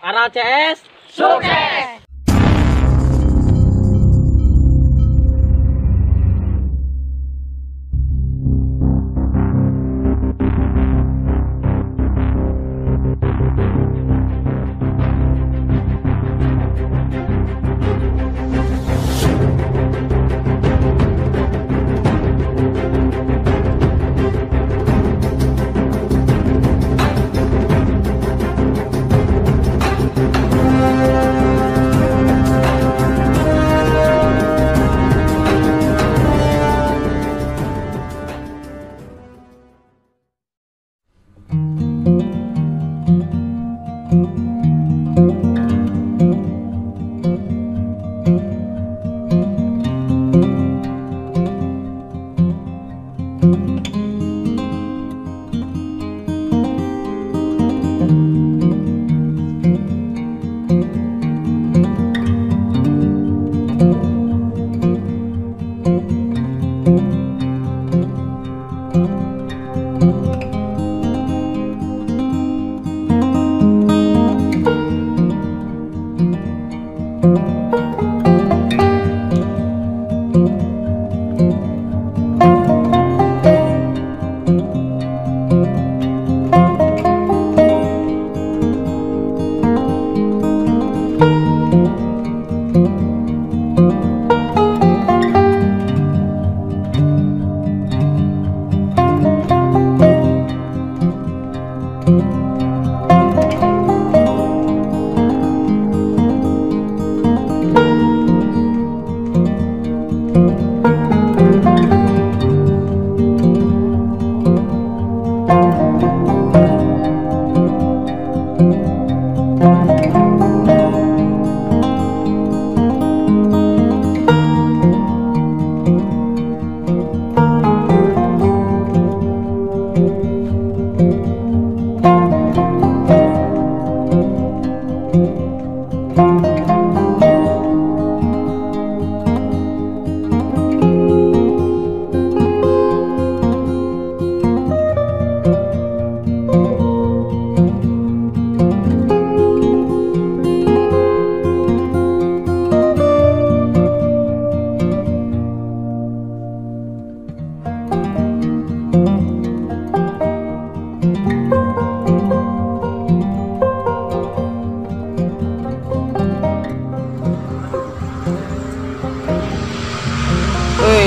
RLCS sukses!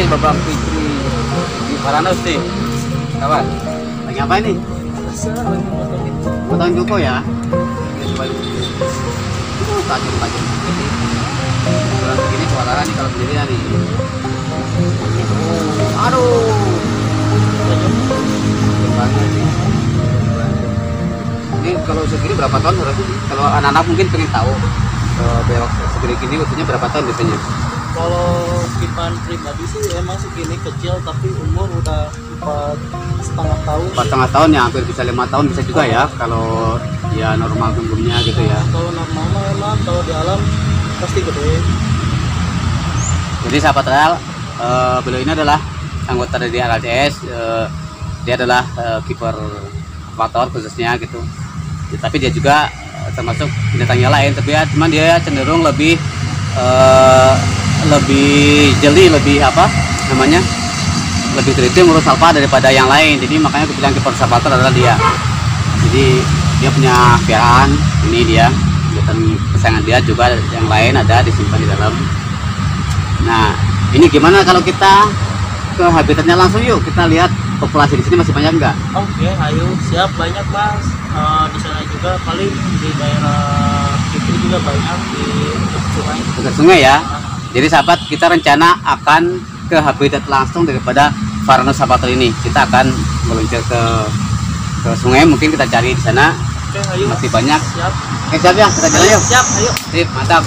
Babang Fitri di Paranos nih, kawan. Lagi apa ini? Potong cuko ya. Tajam-tajam begini. Kalau begini suara nih kalau sendirian nih. Aduh. Banget sih. Ini kalau segini berapa tahun berarti? Kalau anak-anak mungkin pengen tahu belok segini gini usianya berapa tahun biasanya? Kalau Kipan pribadi sih emang segini kecil, tapi umur udah 4,5 tahun. 4,5 tahun ya, hampir bisa 5 tahun bisa juga ya kalau ya normal tumbuhnya gitu ya. Kalau normal memang kalau di alam pasti gede. Jadi sahabat RL, beliau ini adalah anggota dari RLCS. Dia adalah kiper akuator khususnya gitu. Ya, tapi dia juga termasuk binatang yang lain, tapi ya cuman dia cenderung lebih jeli, lebih apa namanya, lebih teliti ngurus alfa daripada yang lain. Jadi makanya aku bilang kiper sahabat adalah dia. Jadi dia punya piaraan, ini dia dan kesayangan dia juga yang lain ada disimpan di dalam. Nah ini gimana kalau kita ke habitatnya langsung, yuk kita lihat populasi di sini masih banyak nggak? Oke, ayo siap, banyak mas. Di sana juga paling di daerah itu juga banyak di sungai. Dekat sungai ya. Jadi sahabat, kita rencana akan ke habitat langsung daripada Varanus sabater ini. Kita akan meluncur ke sungai, mungkin kita cari di sana. Oke, ayo. Masih banyak. Siap. Oke, siap ya, kita jalan yuk. Siap, ayo. Sip, mantap.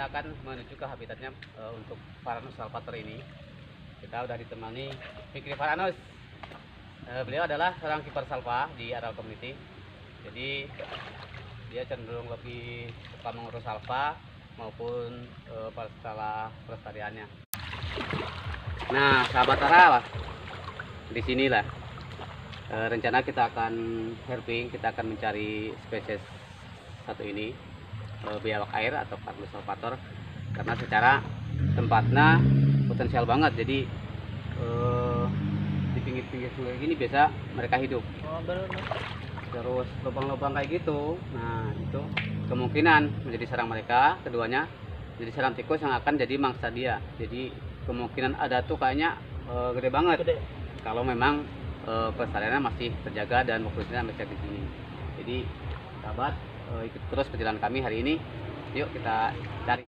kita akan menuju ke habitatnya untuk Varanus salvator ini. Kita sudah ditemani Fikri Varanus. Beliau adalah seorang kiper salva di Aral Community. Jadi dia cenderung lebih suka mengurus salva maupun masalah pelestariannya. Nah, sahabat Aral, di sinilah rencana kita akan herping, kita akan mencari spesies satu ini, biawak air atau Varanus salvator, karena secara tempatnya potensial banget. Jadi di pinggir-pinggir sungai gini biasa mereka hidup. Terus lubang-lubang kayak gitu, nah itu kemungkinan menjadi sarang mereka. Keduanya jadi sarang tikus yang akan jadi mangsa dia. Jadi kemungkinan ada tuh kayaknya gede banget. Kalau memang pelestariannya masih terjaga dan populasinya masih di sini. Jadi sahabat, ikut terus perjalanan kami hari ini. Yuk kita cari.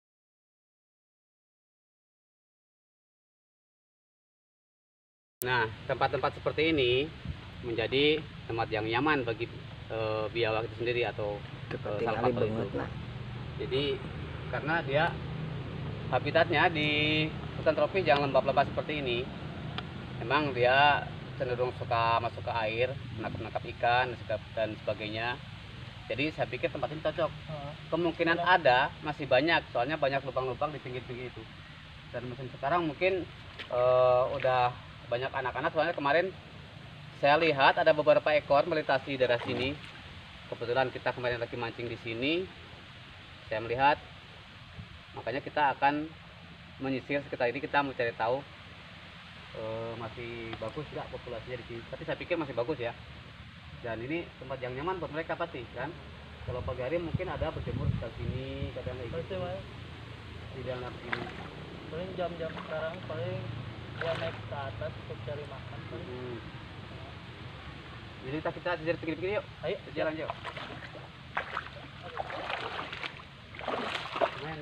Nah, tempat-tempat seperti ini menjadi tempat yang nyaman bagi biawak itu sendiri atau salvator itu. Jadi karena dia habitatnya di hutan tropis yang lembab-lembab seperti ini, memang dia cenderung suka masuk ke air, menangkap ikan dan sebagainya. Jadi saya pikir tempat ini cocok. Kemungkinan ada masih banyak, soalnya banyak lubang-lubang di pinggir-pinggir itu. Dan musim sekarang mungkin udah banyak anak-anak, soalnya kemarin saya lihat ada beberapa ekor melintasi daerah sini. Kebetulan kita kemarin lagi mancing di sini, saya melihat, makanya kita akan menyisir sekitar ini. Kita mau cari tahu masih bagus nggak populasinya di sini. Tapi saya pikir masih bagus ya. Dan ini tempat yang nyaman buat mereka pasti kan. Kalau pagi hari mungkin ada berjemur di sini, kadang kayak gitu. Di dalam sini. Paling jam-jam sekarang paling dia naik ke atas untuk cari makan. Jadi kita jalan pinggir-pinggir yuk. Ayo jalan yuk. Men,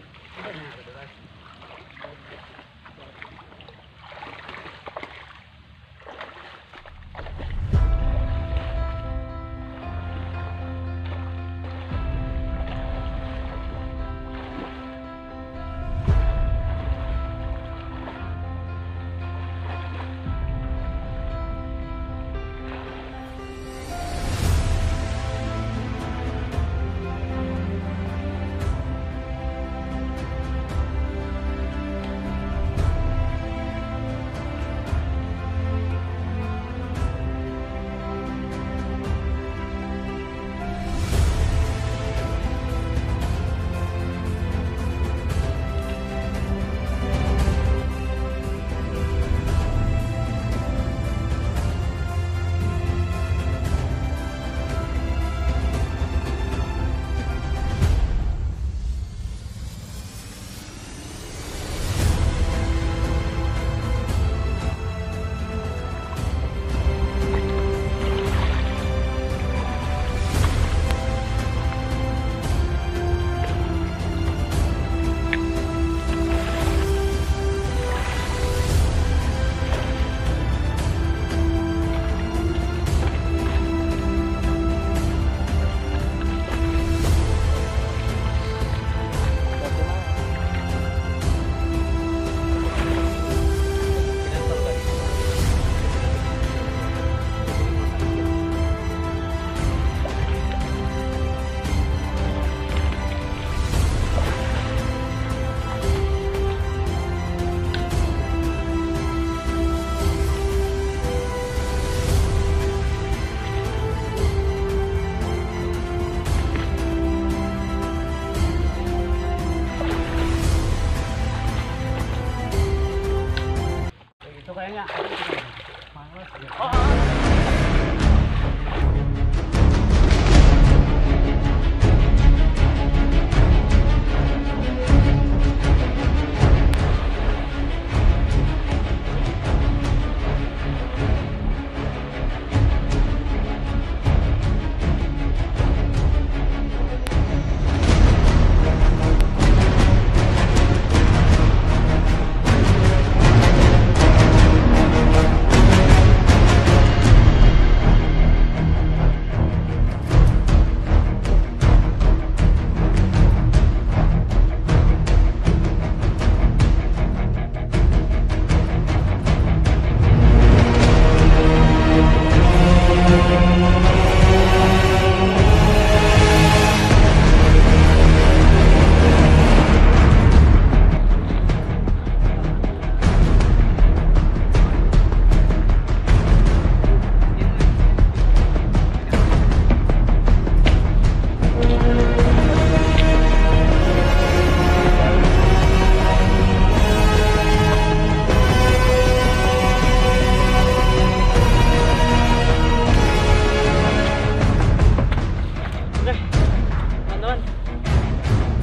teman-teman.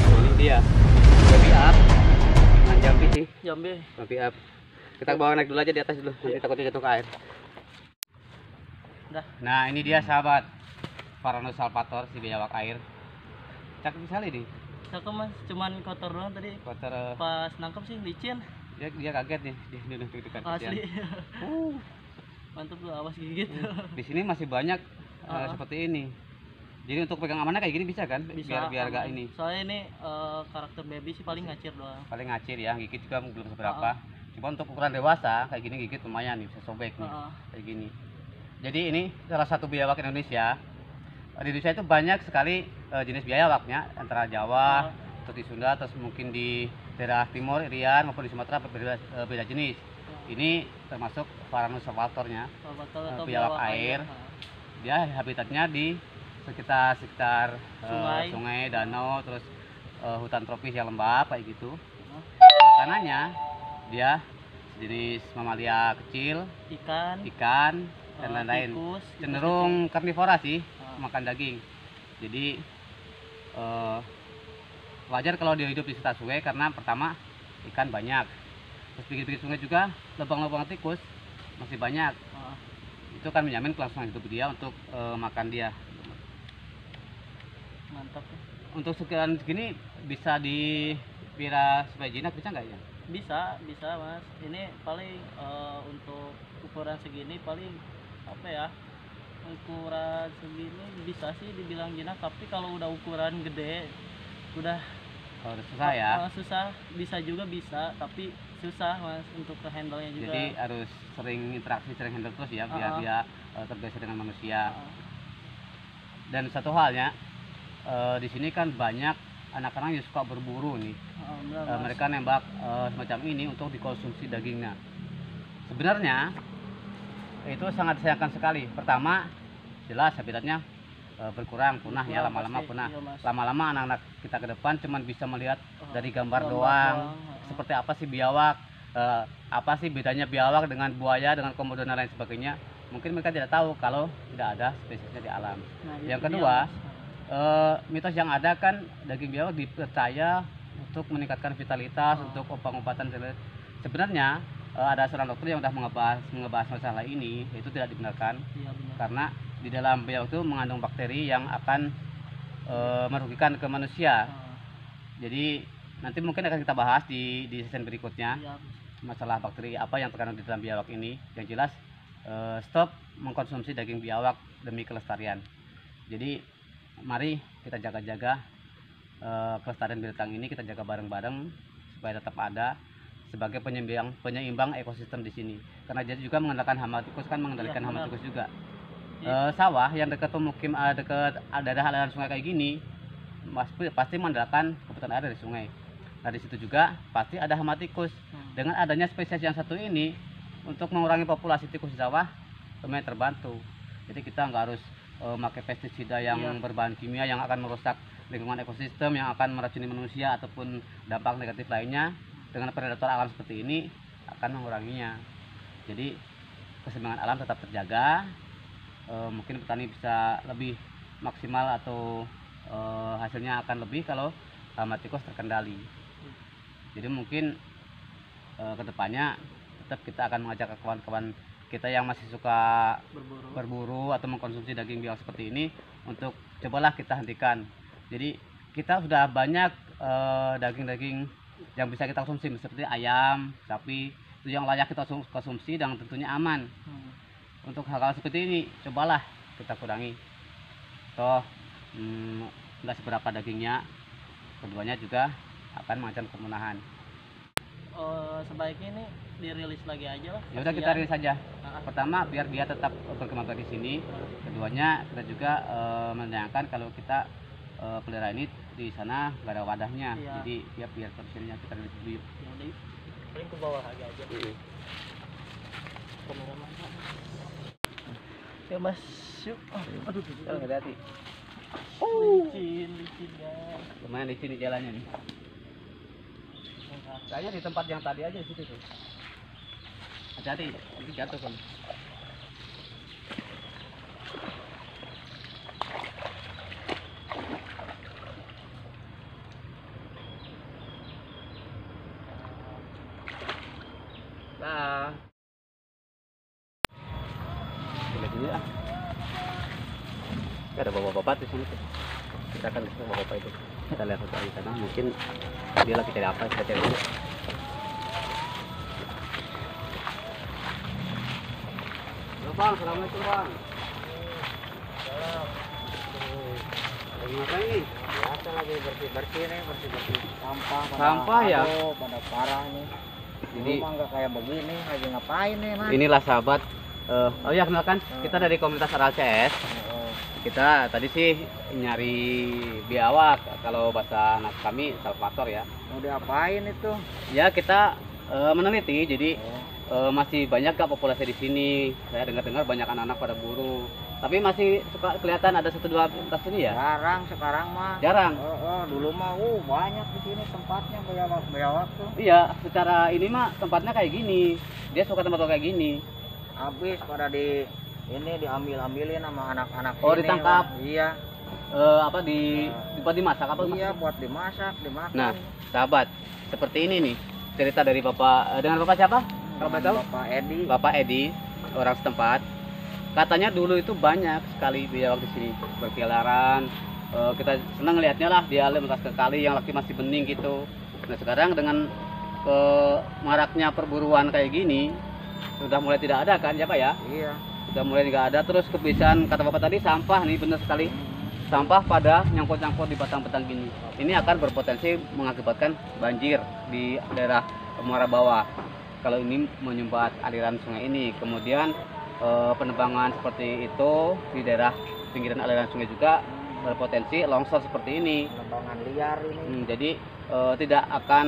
Ini dia. Jambi up. Nah, jambi sih. Jambi up. Kita bawa naik dulu aja di atas dulu. Nanti takutnya jatuh ke air. Dah. Nah, ini dia sahabat. Varanus salvator si biawak air. Cakep sekali nih. Cakep mas, cuman kotor doang tadi. Kotor. Pas nangkep sih licin. Dia kaget nih. Dia dekat Asli. Mantap tuh, awas gigit. Di sini masih banyak seperti ini. Jadi untuk pegang amanah kayak gini bisa kan? Bisa, Biar gak ini. Soalnya ini karakter baby sih paling ngacir doang. Paling ngacir ya, gigit juga belum seberapa. Cuma untuk ukuran dewasa kayak gini gigit lumayan nih, bisa sobek nih. Kayak gini. Jadi ini salah satu biawak Indonesia. Di Indonesia itu banyak sekali jenis biawaknya, antara Jawa, terus di Sunda, terus mungkin di daerah timur Irian maupun di Sumatera beda jenis. Ini termasuk Varanus salvatornya, biawak air. Dia habitatnya di sekitar sungai, danau, terus hutan tropis yang lembab kayak gitu. Makanannya dia jenis mamalia kecil, ikan dan lain-lain. Cenderung karnivora sih, makan daging. Jadi wajar kalau dia hidup di sekitar sungai karena pertama ikan banyak. Terus pinggir-pinggir sungai juga lubang-lubang tikus masih banyak. Itu kan menjamin kelangsungan hidup dia untuk makan dia. Mantap. Untuk sekian segini bisa dipira supaya jinak bisa nggak ya? Bisa mas. Ini paling untuk ukuran segini paling apa ya? Ukuran segini bisa sih dibilang jinak, tapi kalau udah ukuran gede udah susah ya. Susah, bisa, tapi susah mas untuk ke handle-nya juga. Jadi harus sering interaksi, sering handle terus ya biar dia terbiasa dengan manusia. Dan satu halnya di sini kan banyak anak-anak yang suka berburu nih. Mereka nembak semacam ini untuk dikonsumsi dagingnya. Sebenarnya itu sangat disayangkan sekali. Pertama, jelas habitatnya berkurang, punah ya, lama-lama punah. Lama-lama anak-anak kita ke depan cuman bisa melihat dari gambar doang. Seperti apa sih biawak, apa sih bedanya biawak dengan buaya, dengan komodo dan lain sebagainya. Mungkin mereka tidak tahu kalau tidak ada spesiesnya di alam. Yang kedua, mitos yang ada kan daging biawak dipercaya untuk meningkatkan vitalitas, untuk obat-obatan. Sebenarnya ada seorang dokter yang sudah mengebahas masalah ini, itu tidak dibenarkan. Karena di dalam biawak itu mengandung bakteri yang akan merugikan ke manusia. Jadi nanti mungkin akan kita bahas di season berikutnya masalah bakteri apa yang terkandung di dalam biawak ini. Yang jelas stop mengkonsumsi daging biawak demi kelestarian. Jadi mari kita jaga-jaga kelestarian binatang ini, kita jaga bareng-bareng supaya tetap ada sebagai penyeimbang ekosistem di sini. Karena jadi juga mengandalkan hama tikus, kan mengendalikan hama tikus juga. Sawah yang dekat pemukim, dekat aliran sungai kayak gini pasti mengandalkan kebutuhan air dari sungai. Nah di situ juga pasti ada hama tikus. Dengan adanya spesies yang satu ini, untuk mengurangi populasi tikus di sawah lumayan terbantu. Jadi kita nggak harus pakai pestisida yang berbahan kimia yang akan merusak lingkungan ekosistem, yang akan meracuni manusia ataupun dampak negatif lainnya. Dengan predator alam seperti ini akan menguranginya. Jadi keseimbangan alam tetap terjaga. Mungkin petani bisa lebih maksimal atau hasilnya akan lebih kalau hama tikus terkendali. Jadi mungkin kedepannya tetap kita akan mengajak kawan-kawan kita yang masih suka berburu atau mengkonsumsi daging biawak seperti ini untuk cobalah kita hentikan. Jadi kita sudah banyak daging-daging yang bisa kita konsumsi seperti ayam, sapi, itu yang layak kita konsumsi dan tentunya aman. Untuk hal-hal seperti ini cobalah kita kurangi. Toh nggak seberapa dagingnya, keduanya juga akan mengancam kepunahan. Sebaiknya ini dirilis lagi aja lah. Ya udah kita rilis saja. Pertama biar dia tetap berkembang di sini. Keduanya kita juga menyayangkan kalau kita pelihara ini di sana nggak ada wadahnya. Jadi ya biar tersilnya kita rilis dulu. Paling ke bawah aja. Kameraman. Ya mas, yuk. Aduh, hati-hati. Licin ya. Lumayan licin di jalannya nih. Kayaknya di tempat yang tadi aja di situ tuh. Hati-hati, nanti jatuh kan. bapak di sini. Kita akan lihat bapak itu. Kita lihat di sana. Mungkin dia lagi cari apa? Kita cari dulu. Halo bang, assalamualaikum bang. Lagi ngapain nih? Biasa lagi bersih-bersih nih, bersih-bersih sampah. Sampah ya? Aduh, pada parah nih. Jadi Dulu mah nggak kayak begini, lagi ngapain nih mas? inilah sahabat. Oh ya kenalkan, kita dari komunitas Aral CS. Oh, Kita tadi sih nyari biawak, kalau bahasa anak kami salvator ya. mau diapain itu? Ya kita meneliti, jadi Oh, masih banyak gak populasi di sini. Saya dengar-dengar banyak anak-anak pada buru. Tapi masih suka kelihatan ada satu dua tas ini ya. jarang sekarang mah. Jarang. Dulu mah banyak di sini tempatnya bayawak tuh. Iya, secara ini mah tempatnya kayak gini. Dia suka tempat kayak gini. Habis pada ini diambil-ambilin sama anak-anak Oh, ini, ditangkap. Bang. Iya. Apa buat dimasak apa? Iya, buat dimasak, dimakan. Nah, sahabat, seperti ini nih cerita dari bapak. Dengan bapak siapa? Kalau boleh tahu? Bapak Edi. Bapak Edi, orang setempat. Katanya dulu itu banyak sekali biawak di sini berkeliaran. Kita senang lihatnya lah, dia lintas ke kali yang lagi masih bening gitu. Nah sekarang dengan maraknya perburuan kayak gini, sudah mulai tidak ada kan ya Pak ya? Iya. Sudah mulai tidak ada. Terus kebiasaan kata bapak tadi sampah nih, benar sekali. Sampah pada nyangkut-nyangkut di batang-batang gini. Ini akan berpotensi mengakibatkan banjir di daerah muara bawah. Kalau ini menyumbat aliran sungai ini, kemudian penebangan seperti itu di daerah pinggiran aliran sungai juga berpotensi longsor seperti ini. Penebangan liar ini. Jadi tidak akan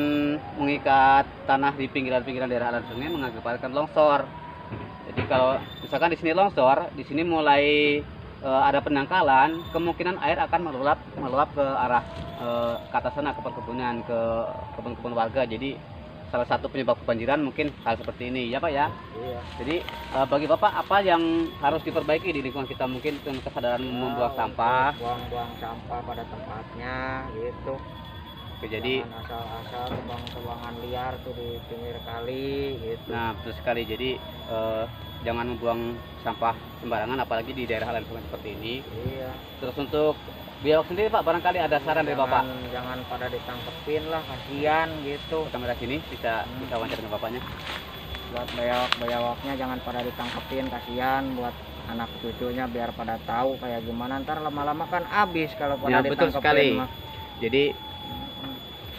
mengikat tanah di pinggiran-pinggiran daerah aliran sungai mengakibatkan longsor. Jadi kalau misalkan di sini longsor, di sini mulai ada pendangkalan, kemungkinan air akan meluap ke arah ke atas sana, ke perkebunan, ke kebun-kebun warga. Jadi salah satu penyebab kebanjiran mungkin hal seperti ini ya Pak ya. Iya. Jadi bagi Bapak apa yang harus diperbaiki di lingkungan kita, mungkin dengan kesadaran membuang sampah. Buang-buang sampah pada tempatnya gitu. Oke, jadi jangan asal-asal tebang-tebangan liar tuh di pinggir kali gitu. nah betul sekali. Jadi jangan membuang sampah sembarangan apalagi di daerah aliran sungai seperti ini. Iya. Terus untuk biawak sendiri Pak, barangkali ada saran dari Bapak. Jangan pada ditangkepin lah, kasihan gitu. Kamera sini bisa wawancara dengan Bapaknya. Buat bayawaknya jangan pada ditangkepin, kasihan buat anak cucunya biar pada tahu kayak gimana. Ntar lama-lama kan habis kalau pada Ya ditangkepin. betul sekali. Mah. Jadi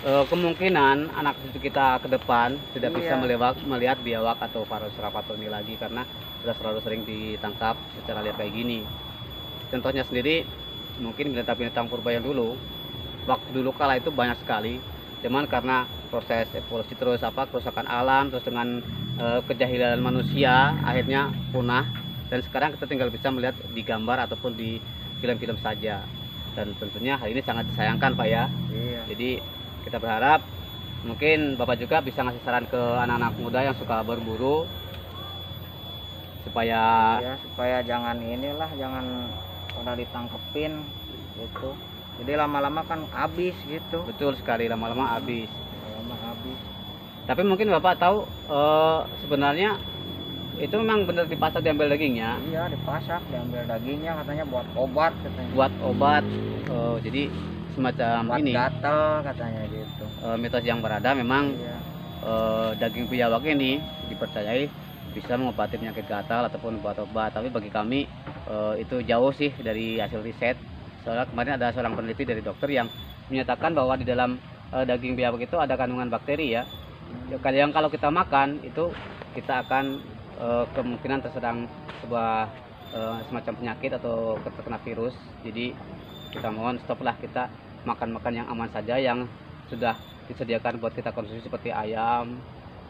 kemungkinan anak cucu kita ke depan tidak bisa Iya. melihat biawak atau Parus ini lagi karena sudah selalu sering ditangkap secara liar kayak gini. Contohnya sendiri mungkin binatang-binatang purba yang dulu, waktu dulu kala itu banyak sekali, cuman karena proses evolusi terus kerusakan alam, terus dengan kejahilan manusia akhirnya punah, dan sekarang kita tinggal bisa melihat di gambar ataupun di film-film saja. Dan tentunya hal ini sangat disayangkan Pak ya. Iya. Jadi kita berharap mungkin Bapak juga bisa ngasih saran ke anak-anak muda yang suka berburu supaya Supaya jangan jangan pada ditangkepin gitu. Jadi lama-lama kan habis gitu. betul sekali, lama-lama habis. Lama habis. Tapi mungkin Bapak tahu sebenarnya itu memang benar dipasak diambil dagingnya, Iya, dipasak, diambil dagingnya katanya buat obat katanya. buat obat. Jadi semacam Buat ini gatel katanya gitu. mitos yang berada memang Iya. daging biawak ini dipercayai bisa mengobati penyakit gatal ataupun buat obat. Tapi bagi kami itu jauh sih dari hasil riset. Soalnya kemarin ada seorang peneliti dari dokter yang menyatakan bahwa di dalam daging biawak itu ada kandungan bakteri ya. Yang kalau kita makan itu kita akan kemungkinan terserang sebuah semacam penyakit atau terkena virus. Jadi kita mohon stoplah, kita makan-makan yang aman saja, yang sudah disediakan buat kita konsumsi seperti ayam,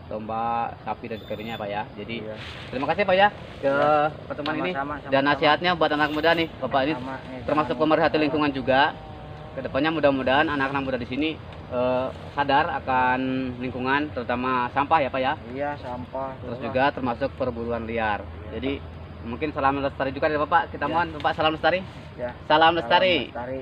domba, sapi dan sebagainya Pak ya. Jadi Iya. terima kasih Pak ya ke pertemuan ini Sama-sama, dan nasihatnya buat anak muda nih Bapak ini Sama, nih, termasuk jangan pemerhati lupa. lingkungan juga. Kedepannya mudah-mudahan anak-anak muda di sini sadar akan lingkungan, terutama sampah ya Pak ya. Iya, sampah. Terus juga termasuk perburuan liar. Jadi mungkin salam lestari juga dari Bapak. Kita Ya. mohon Bapak salam lestari. Ya. Salam lestari. Lestari.